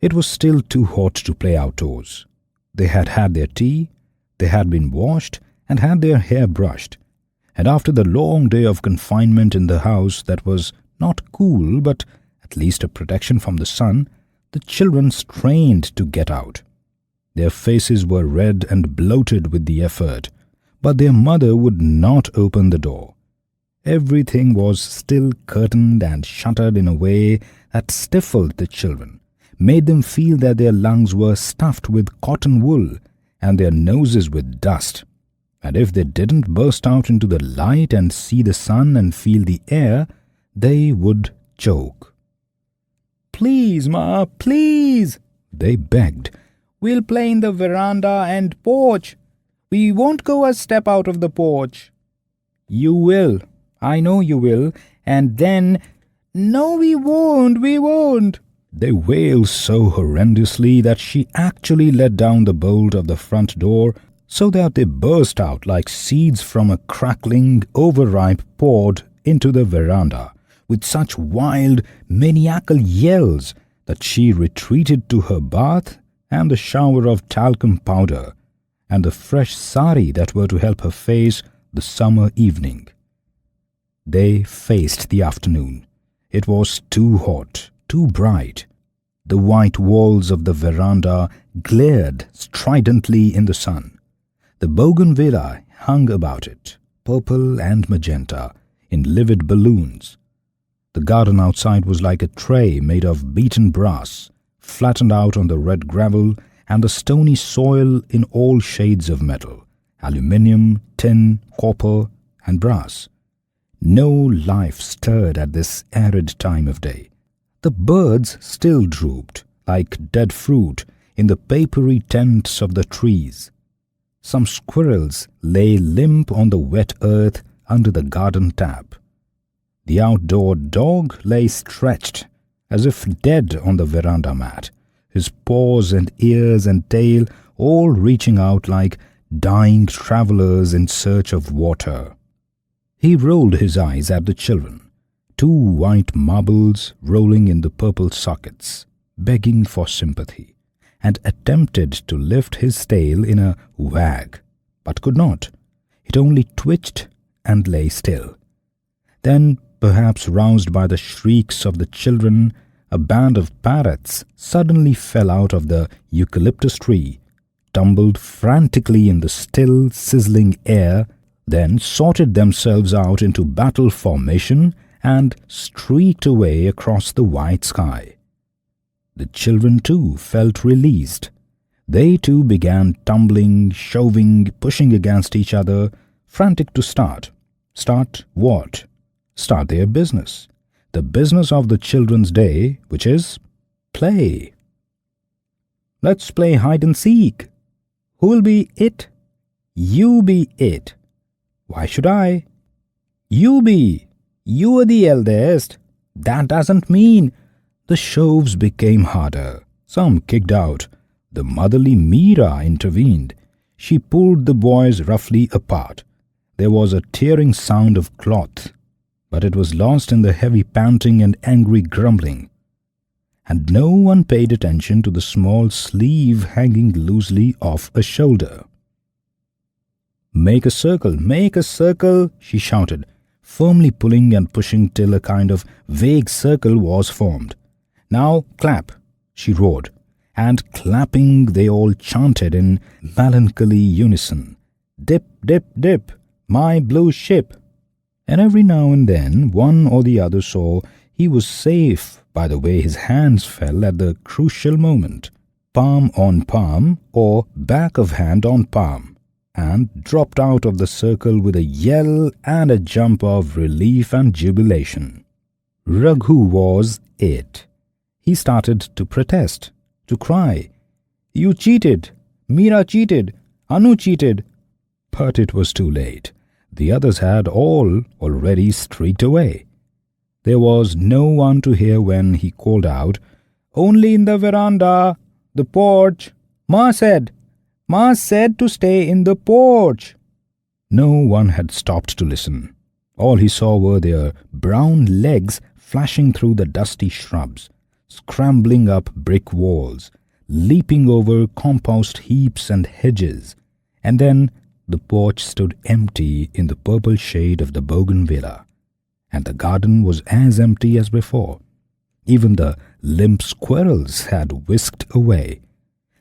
It was still too hot to play outdoors. They had had their tea, they had been washed and had their hair brushed, and after the long day of confinement in the house that was not cool but at least a protection from the sun, the children strained to get out. Their faces were red and bloated with the effort, but their mother would not open the door. Everything was still curtained and shuttered in a way that stifled the children, made them feel that their lungs were stuffed with cotton wool and their noses with dust, and if they didn't burst out into the light and see the sun and feel the air, they would choke. "Please, Ma, please," they begged. "We'll play in the veranda and porch. We won't go a step out of the porch." "You will. I know you will. And then—" "No, we won't. They wailed so horrendously that she actually let down the bolt of the front door so that they burst out like seeds from a crackling, overripe pod into the veranda with such wild, maniacal yells that she retreated to her bath and the shower of talcum powder and the fresh sari that were to help her face the summer evening. They faced the afternoon. It was too hot, too bright. The white walls of the veranda glared stridently in the sun. The bougainvillea hung about it, purple and magenta, in livid balloons. The garden outside was like a tray made of beaten brass, flattened out on the red gravel and the stony soil in all shades of metal, aluminium, tin, copper, and brass. No life stirred at this arid time of day. The birds still drooped, like dead fruit, in the papery tents of the trees. Some squirrels lay limp on the wet earth under the garden tap. The outdoor dog lay stretched, as if dead on the veranda mat, his paws and ears and tail all reaching out like dying travelers in search of water. He rolled his eyes at the children, two white marbles rolling in the purple sockets, begging for sympathy, and attempted to lift his tail in a wag, but could not. It only twitched and lay still. Then, perhaps roused by the shrieks of the children, a band of parrots suddenly fell out of the eucalyptus tree, tumbled frantically in the still, sizzling air, then sorted themselves out into battle formation and streaked away across the white sky. The children too felt released. They too began tumbling, shoving, pushing against each other, frantic to start. Start what? Start their business. The business of the children's day, which is play. "Let's play hide and seek. Who'll be it?" "You be it." "Why should I?" "You be. You are the eldest." "That doesn't mean—" The shoves became harder. Some kicked out. The motherly Meera intervened. She pulled the boys roughly apart. There was a tearing sound of cloth, but it was lost in the heavy panting and angry grumbling. And no one paid attention to the small sleeve hanging loosely off a shoulder. Make a circle," she shouted, firmly pulling and pushing till a kind of vague circle was formed. "Now clap," she roared, and clapping they all chanted in melancholy unison, "Dip, dip, dip, my blue ship." And every now and then one or the other saw he was safe by the way his hands fell at the crucial moment, palm on palm or back of hand on palm, and dropped out of the circle with a yell and a jump of relief and jubilation. Raghu was it. He started to protest, to cry, "You cheated! Meera cheated! Anu cheated!" But it was too late. The others had all already streaked away. There was no one to hear when he called out, "Only in the veranda, the porch. Ma said to stay in the porch." No one had stopped to listen. All he saw were their brown legs flashing through the dusty shrubs, scrambling up brick walls, leaping over compost heaps and hedges, and then the porch stood empty in the purple shade of the bougainvillea, and the garden was as empty as before. Even the limp squirrels had whisked away,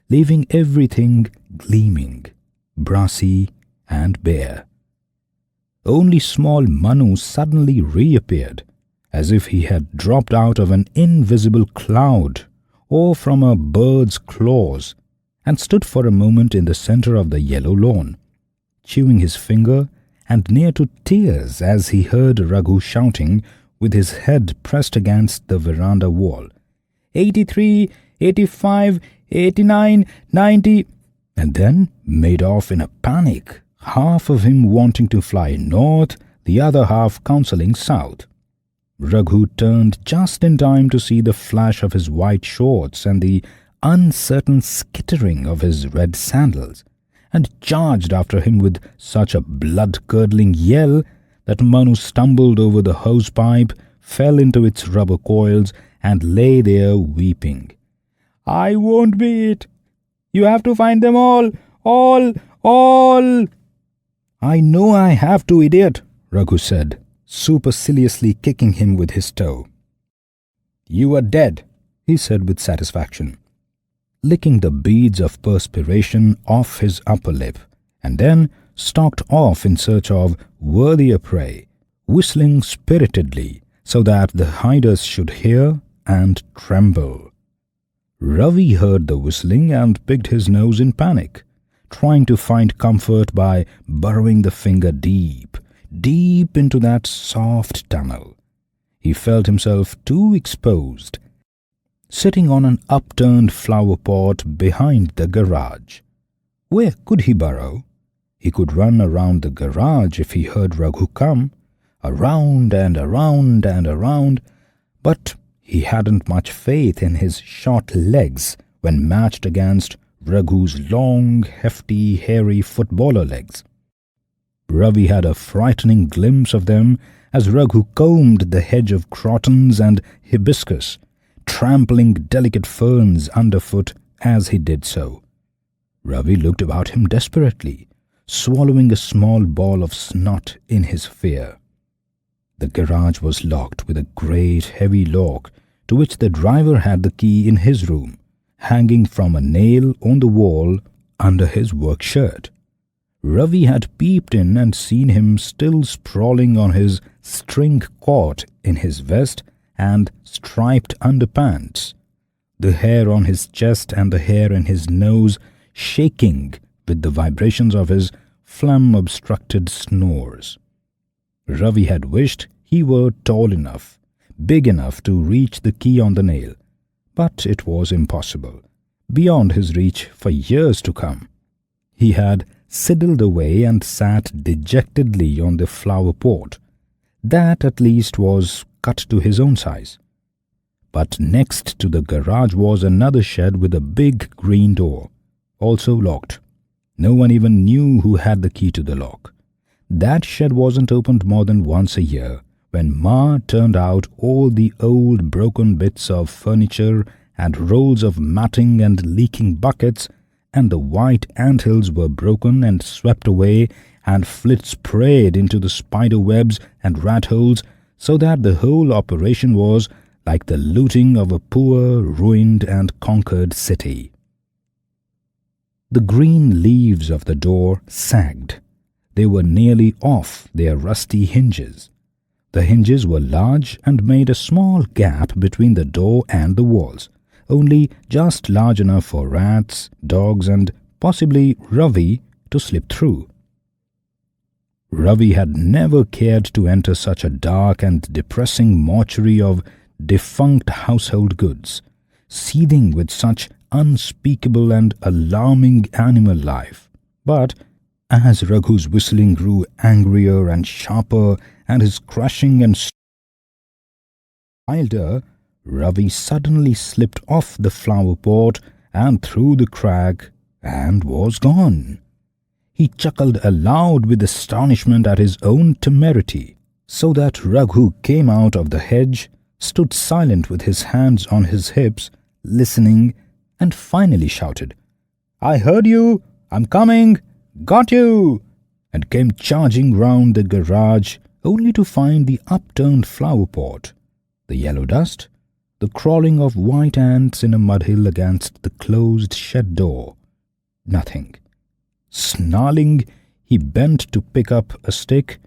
leaving everything gleaming, brassy and bare. Only small Manu suddenly reappeared, as if he had dropped out of an invisible cloud or from a bird's claws, and stood for a moment in the center of the yellow lawn, chewing his finger and near to tears as he heard Raghu shouting with his head pressed against the veranda wall, 83, 85, 89, 90, and then made off in a panic, half of him wanting to fly north, the other half counseling south. Raghu turned just in time to see the flash of his white shorts and the uncertain skittering of his red sandals, and charged after him with such a blood-curdling yell that Manu stumbled over the hosepipe, fell into its rubber coils, and lay there weeping. "I won't be it. You have to find them all. "I know I have to, idiot," Raghu said, superciliously kicking him with his toe. "You are dead," he said with satisfaction, licking the beads of perspiration off his upper lip, and then stalked off in search of worthier prey, whistling spiritedly so that the hiders should hear and tremble. Ravi heard the whistling and picked his nose in panic, trying to find comfort by burrowing the finger deep, deep into that soft tunnel. He felt himself too exposed, sitting on an upturned flower pot behind the garage. Where could he burrow? He could run around the garage if he heard Raghu come, around and around and around, but he hadn't much faith in his short legs when matched against Raghu's long, hefty, hairy footballer legs. Ravi had a frightening glimpse of them as Raghu combed the hedge of crotons and hibiscus, trampling delicate ferns underfoot as he did so. Ravi looked about him desperately, swallowing a small ball of snot in his fear. The garage was locked with a great heavy lock to which the driver had the key in his room, hanging from a nail on the wall under his work shirt. Ravi had peeped in and seen him still sprawling on his string cot in his vest and striped underpants, the hair on his chest and the hair in his nose shaking with the vibrations of his phlegm-obstructed snores. Ravi had wished he were tall enough, big enough to reach the key on the nail, but it was impossible, beyond his reach for years to come. He had sidled away and sat dejectedly on the flower pot. That at least was cut to his own size. But next to the garage was another shed with a big green door, also locked. No one even knew who had the key to the lock. That shed wasn't opened more than once a year, when Ma turned out all the old broken bits of furniture and rolls of matting and leaking buckets, and the white anthills were broken and swept away, and flit sprayed into the spider webs and rat holes, so that the whole operation was like the looting of a poor, ruined and conquered city. The green leaves of the door sagged. They were nearly off their rusty hinges. The hinges were large and made a small gap between the door and the walls, only just large enough for rats, dogs, and possibly Ravi to slip through. Ravi had never cared to enter such a dark and depressing mortuary of defunct household goods, seething with such unspeakable and alarming animal life. But as Raghu's whistling grew angrier and sharper, and his crushing and wilder, Ravi suddenly slipped off the flower pot and through the crack and was gone. He chuckled aloud with astonishment at his own temerity, so that Raghu came out of the hedge, stood silent with his hands on his hips, listening, and finally shouted, "I heard you! I'm coming! Got you!" and came charging round the garage, only to find the upturned flower pot, the yellow dust, the crawling of white ants in a mudhill against the closed shed door. Nothing. Snarling, he bent to pick up a stick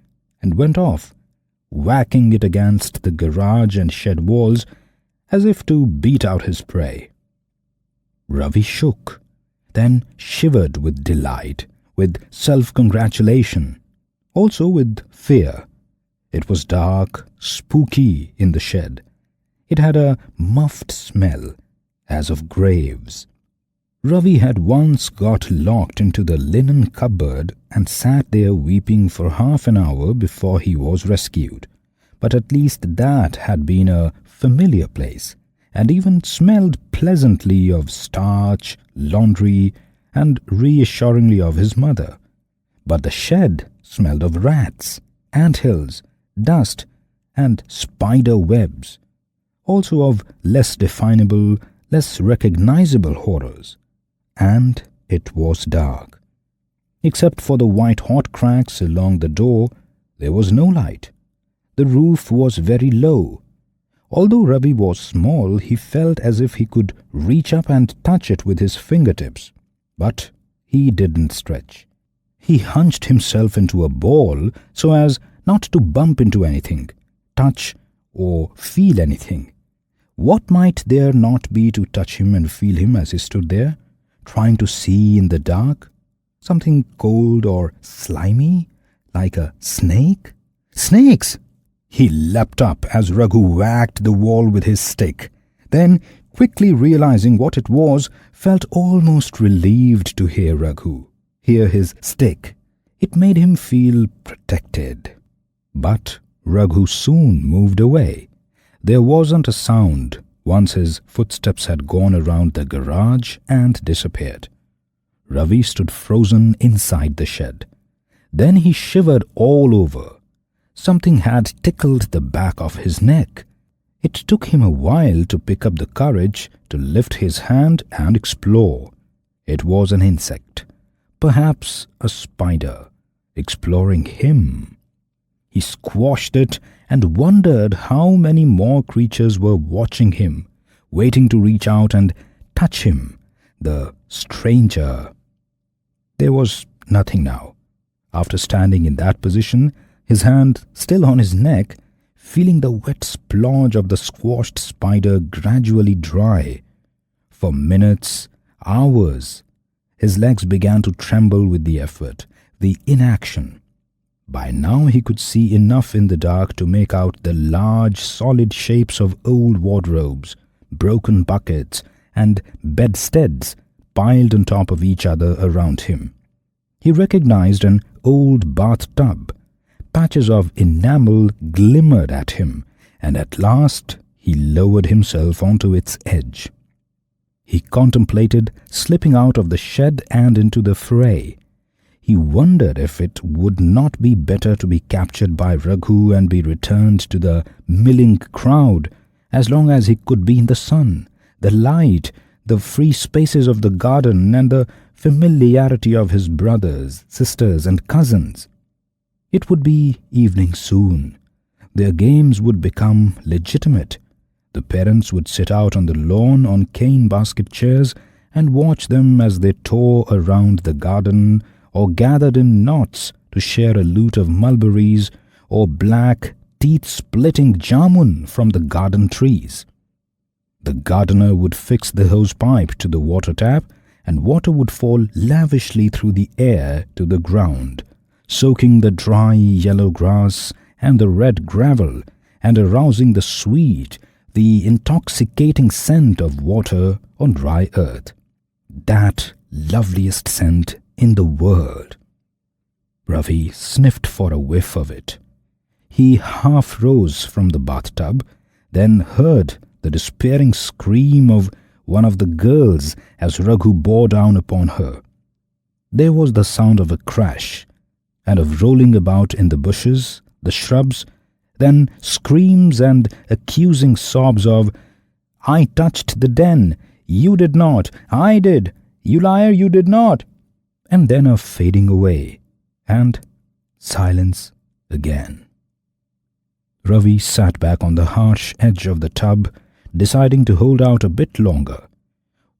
and went off, whacking it against the garage and shed walls as if to beat out his prey. Ravi shook, then shivered with delight, with self-congratulation, also with fear. It was dark, spooky in the shed. It had a muffed smell, as of graves. Ravi had once got locked into the linen cupboard and sat there weeping for half an hour before he was rescued. But at least that had been a familiar place, and even smelled pleasantly of starch, laundry, and reassuringly of his mother. But the shed smelled of rats, anthills, dust, and spider webs, also of less definable, less recognizable horrors. And it was dark. Except for the white-hot cracks along the door, there was no light. The roof was very low. Although Ravi was small, he felt as if he could reach up and touch it with his fingertips. But he didn't stretch. He hunched himself into a ball so as not to bump into anything, touch, or feel anything. What might there not be to touch him and feel him as he stood there, trying to see in the dark? Something cold or slimy, like a snake? Snakes! He leapt up as Raghu whacked the wall with his stick. Then, quickly realizing what it was, felt almost relieved to hear Raghu, hear his stick. It made him feel protected. But Raghu soon moved away. There wasn't a sound once his footsteps had gone around the garage and disappeared. Ravi stood frozen inside the shed. Then he shivered all over. Something had tickled the back of his neck. It took him a while to pick up the courage to lift his hand and explore. It was an insect, perhaps a spider, exploring him. He squashed it and wondered how many more creatures were watching him, waiting to reach out and touch him, the stranger. There was nothing now. After standing in that position, his hand still on his neck, feeling the wet splodge of the squashed spider gradually dry. For minutes, hours, his legs began to tremble with the effort, the inaction. By now he could see enough in the dark to make out the large, solid shapes of old wardrobes, broken buckets, and bedsteads piled on top of each other around him. He recognized an old bathtub. Patches of enamel glimmered at him, and at last he lowered himself onto its edge. He contemplated slipping out of the shed and into the fray. He wondered if it would not be better to be captured by Raghu and be returned to the milling crowd, as long as he could be in the sun, the light, the free spaces of the garden, and the familiarity of his brothers, sisters, and cousins. It would be evening soon. Their games would become legitimate. The parents would sit out on the lawn on cane basket chairs and watch them as they tore around the garden or gathered in knots to share a loot of mulberries or black, teeth-splitting jamun from the garden trees. The gardener would fix the hose pipe to the water tap, and water would fall lavishly through the air to the ground, soaking the dry yellow grass and the red gravel, and arousing the sweet, the intoxicating scent of water on dry earth. That loveliest scent in the world. Ravi sniffed for a whiff of it. He half rose from the bathtub, then heard the despairing scream of one of the girls as Raghu bore down upon her. There was the sound of a crash, and of rolling about in the bushes, the shrubs, Then screams and accusing sobs of, "I touched the den, you did not, I did, you liar, you did not," and then a fading away, and silence again. Ravi sat back on the harsh edge of the tub, deciding to hold out a bit longer.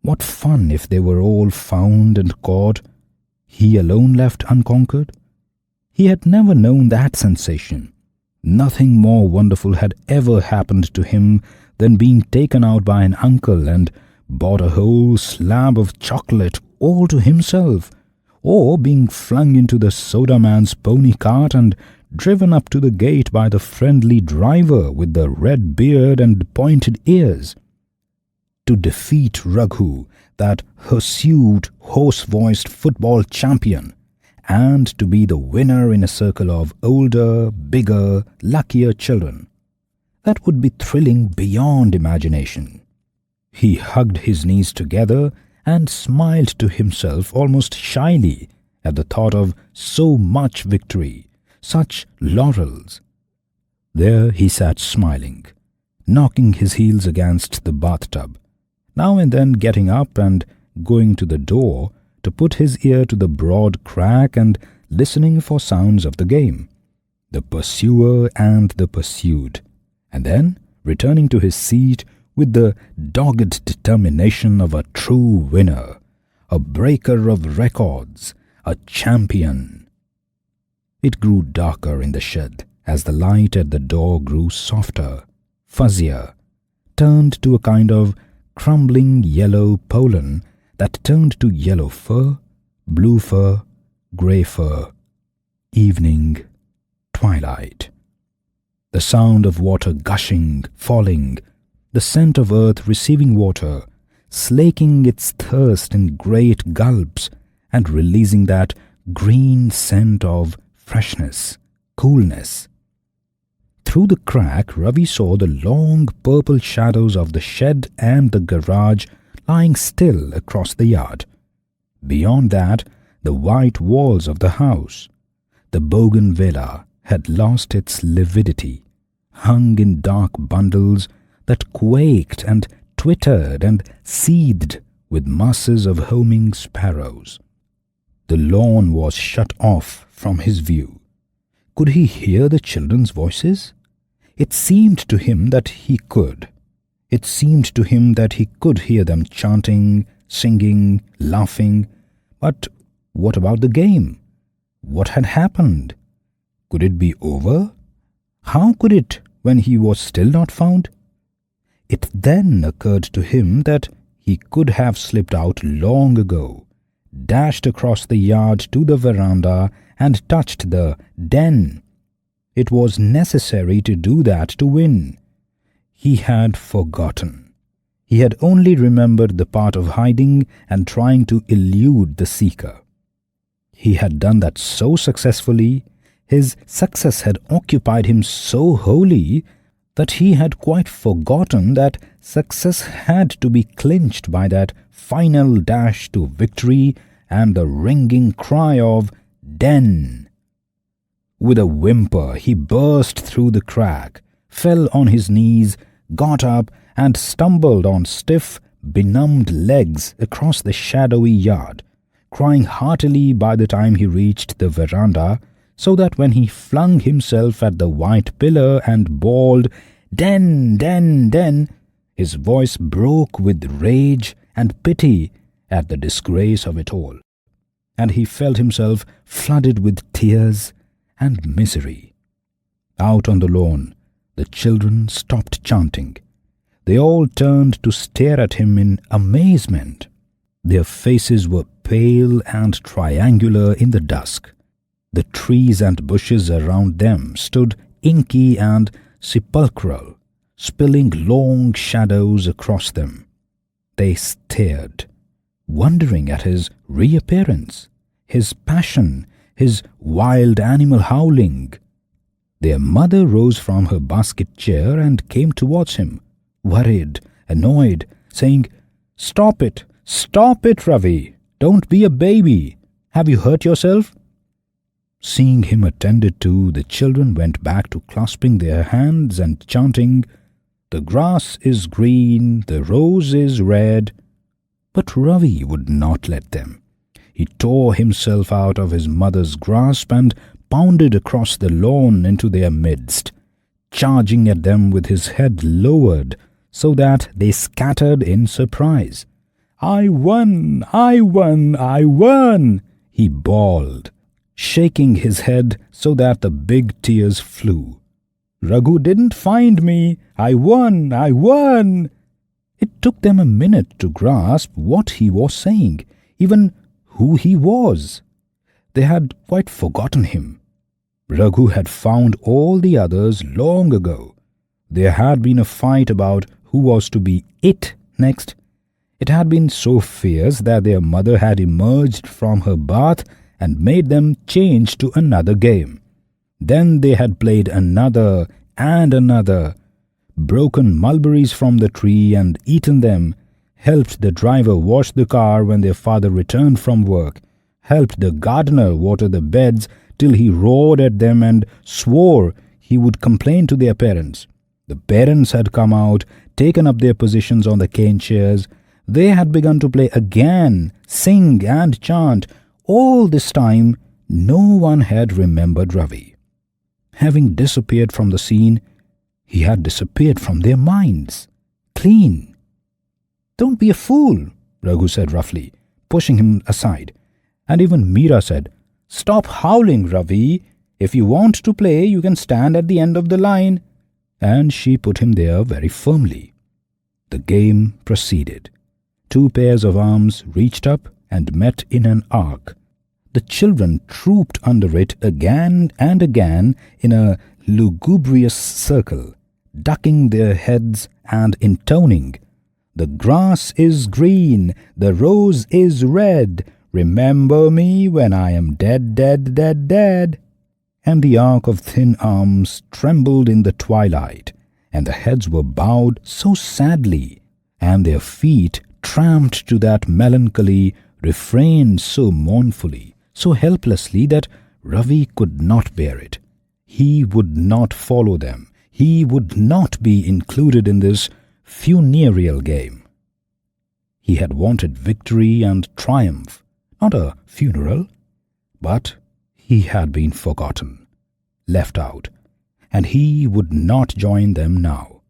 What fun if they were all found and caught, he alone left unconquered? He had never known that sensation. Nothing more wonderful had ever happened to him than being taken out by an uncle and bought a whole slab of chocolate all to himself, or being flung into the soda man's pony cart and driven up to the gate by the friendly driver with the red beard and pointed ears. To defeat Raghu, that hirsute, hoarse-voiced football champion, and to be the winner in a circle of older, bigger, luckier children. That would be thrilling beyond imagination. He hugged his knees together and smiled to himself almost shyly at the thought of so much victory, such laurels. There he sat smiling, knocking his heels against the bathtub, now and then getting up and going to the door to put his ear to the broad crack and listening for sounds of the game, the pursuer and the pursued, and then returning to his seat with the dogged determination of a true winner, a breaker of records, a champion. It grew darker in the shed as the light at the door grew softer, fuzzier, turned to a kind of crumbling yellow pollen that turned to yellow fur, blue fur, grey fur, evening, twilight. The sound of water gushing, falling, the scent of earth receiving water, slaking its thirst in great gulps and releasing that green scent of freshness, coolness. Through the crack, Ravi saw the long purple shadows of the shed and the garage lying still across the yard. Beyond that, the white walls of the house. The bougainvillea had lost its lividity, hung in dark bundles that quaked and twittered and seethed with masses of homing sparrows. The lawn was shut off from his view. Could he hear the children's voices? It seemed to him that he could. It seemed to him that he could hear them chanting, singing, laughing. But what about the game? What had happened? Could it be over? How could it when he was still not found? It then occurred to him that he could have slipped out long ago, dashed across the yard to the veranda and touched the den. It was necessary to do that to win. He had forgotten. He had only remembered the part of hiding and trying to elude the seeker. He had done that so successfully, his success had occupied him so wholly, that he had quite forgotten that success had to be clinched by that final dash to victory and the ringing cry of "Den!" With a whimper, he burst through the crack, fell on his knees, got up, and stumbled on stiff, benumbed legs across the shadowy yard, crying heartily by the time he reached the veranda, so that when he flung himself at the white pillar and bawled, "Den! Den! Den!" his voice broke with rage and pity at the disgrace of it all, and he felt himself flooded with tears and misery. Out on the lawn, the children stopped chanting. They all turned to stare at him in amazement. Their faces were pale and triangular in the dusk. The trees and bushes around them stood inky and sepulchral, spilling long shadows across them. They stared, wondering at his reappearance, his passion, his wild animal howling. Their mother rose from her basket chair and came towards him, worried, annoyed, saying, "Stop it, Ravi! Don't be a baby! Have you hurt yourself?" Seeing him attended to, the children went back to clasping their hands and chanting, "The grass is green, the rose is red." But Ravi would not let them. He tore himself out of his mother's grasp and bounded across the lawn into their midst, charging at them with his head lowered so that they scattered in surprise. "I won! I won! I won!" he bawled, shaking his head so that the big tears flew. "Raghu didn't find me! I won! I won!" It took them a minute to grasp what he was saying, even who he was. They had quite forgotten him. Raghu had found all the others long ago. There had been a fight about who was to be it next. It had been so fierce that their mother had emerged from her bath and made them change to another game. Then they had played another and another, broken mulberries from the tree and eaten them, helped the driver wash the car when their father returned from work, helped the gardener water the beds till he roared at them and swore he would complain to their parents. The parents had come out, taken up their positions on the cane chairs. They had begun to play again, sing and chant. All this time, no one had remembered Ravi. Having disappeared from the scene, he had disappeared from their minds. Clean. "Don't be a fool," Raghu said roughly, pushing him aside. And even Meera said, "Stop howling, Ravi. If you want to play, you can stand at the end of the line." And she put him there very firmly. The game proceeded. Two pairs of arms reached up and met in an arc. The children trooped under it again and again in a lugubrious circle, ducking their heads and intoning, "The grass is green, the rose is red, remember me when I am dead, dead, dead, dead." And the arc of thin arms trembled in the twilight, and the heads were bowed so sadly, and their feet tramped to that melancholy refrain so mournfully, so helplessly that Ravi could not bear it. He would not follow them. He would not be included in this funereal game. He had wanted victory and triumph, not a funeral. But he had been forgotten, left out, and he would not join them now.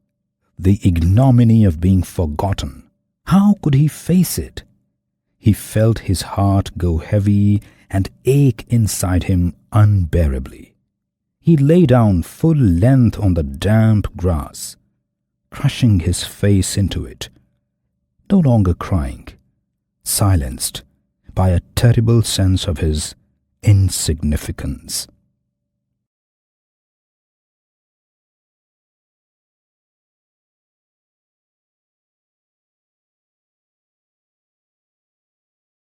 The ignominy of being forgotten. How could he face it? He felt his heart go heavy and ache inside him unbearably. He lay down full length on the damp grass, crushing his face into it, no longer crying, silenced by a terrible sense of his insignificance.